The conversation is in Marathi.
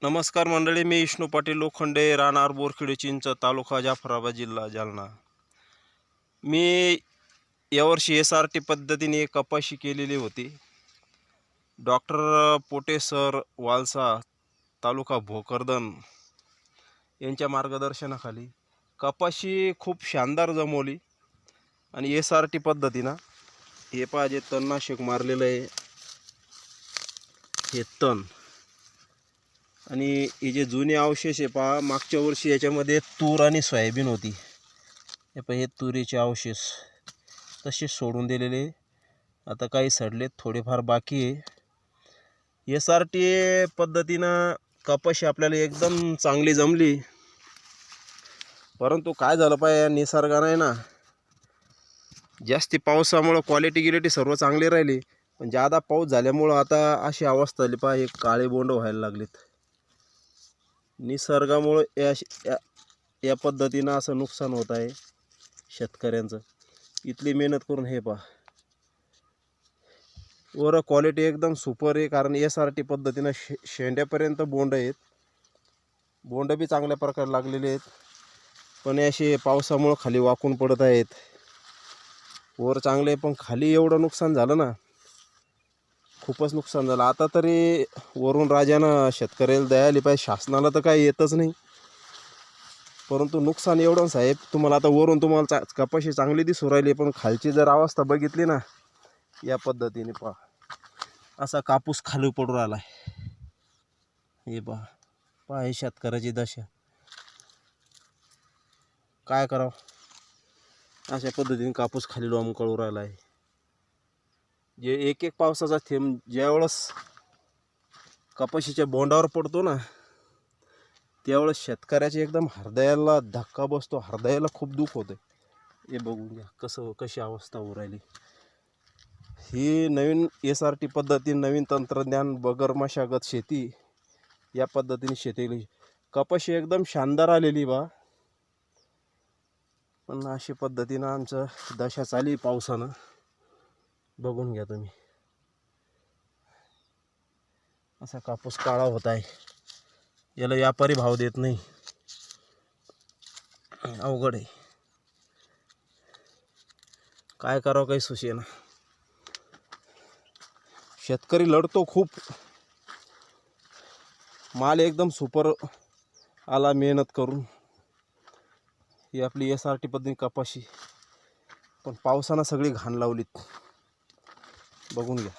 नमस्कार मंडळी, मी विष्णू पाटील लोखंडे, राहणार बोरखेडी चिंच, तालुका जाफराबाद, जिल्हा जालना. मी यावर्षी SRT पद्धतीने कपाशी केलेली होती. डॉक्टर पोटे सर वालसा, तालुका भोकरदन यांच्या मार्गदर्शनाखाली कपाशी खूप शानदार जमवली. आणि SRT पद्धतीनं हे पहा, जे तणनाशक मारलेलं आहे हे तण, आणि हे जे जुने अवशेष आहे पहा, मागच्या वर्षी याच्यामध्ये तूर आणि सोयाबीन होती. हे पहा, हे तुरीचे अवशेष तसेच सोडून दिलेले. आता काही सडलेत, थोडेफार बाकी आहे. SRT पद्धतीनं कपाशी आपल्याला एकदम चांगली जमली. परंतु काय झालं पाहिजे, या निसर्गाने ना जास्ती पावसामुळं क्वालिटी सर्व चांगली राहिली, पण जादा पाऊस झाल्यामुळं आता अशी अवस्था झाली पहा, हे काळे बोंड व्हायला लागलेत. निसर्गामुळे या पद्धतीनं असं नुकसान होत आहे शेतकऱ्यांचं. इथली मेहनत करून हे पहा, वर क्वालिटी एकदम सुपर आहे. कारण SRT पद्धतीनं शेंड्यापर्यंत बोंड आहेत, बोंड बी चांगल्या प्रकारे लागलेले आहेत. पण असे पावसामुळं खाली वाकून पडत आहेत. वर चांगले, पण खाली एवढं नुकसान झालं ना, खूपच नुकसान झालं. आता तरी वरून राजानं शेतकऱ्याला दया आली पाहिजे, शासनाला तर काही येतच नाही. परंतु नुकसान एवढं साहेब, तुम्हाला आता वरून तुम्हाला कपाशी चांगली दिसू राहिली, पण खालची जर अवस्था बघितली ना, या पद्धतीने पहा, असा कापूस खाली पडू राहिला आहे. हे पहा पहा, हे शेतकऱ्याची दशा. काय करावं, अशा पद्धतीने कापूस खाली लोंबकळू राहिला आहे. जे एक एक पावसाचा थेंब ज्यावेळेस कपाशीच्या बोंडावर पडतो ना, त्यावेळेस शेतकऱ्याच्या एकदम हृदयाला धक्का बसतो, हृदयाला खूप दुःख होतं. हे बघून घ्या कशी अवस्था होऊ राहिली. ही नवीन SRT पद्धती, नवीन तंत्रज्ञान, बगर मशागत शेती, या पद्धतीने शेती कपाशी एकदम शानदार आलेली बा. पण अशी पद्धतीनं आमचं दशा चाली पावसानं. बघून घ्या तुम्ही, असा कापूस काळा होत आहे. याला व्यापारी भाव देत नाही, अवघड आहे. काय करावं काही सुचेना. शेतकरी लढतो खूप, माल एकदम सुपर आला मेहनत करून. ही आपली SRT पद्धती कपाशी, पण पावसानं सगळी घाण लावलीत. बघून घ्या.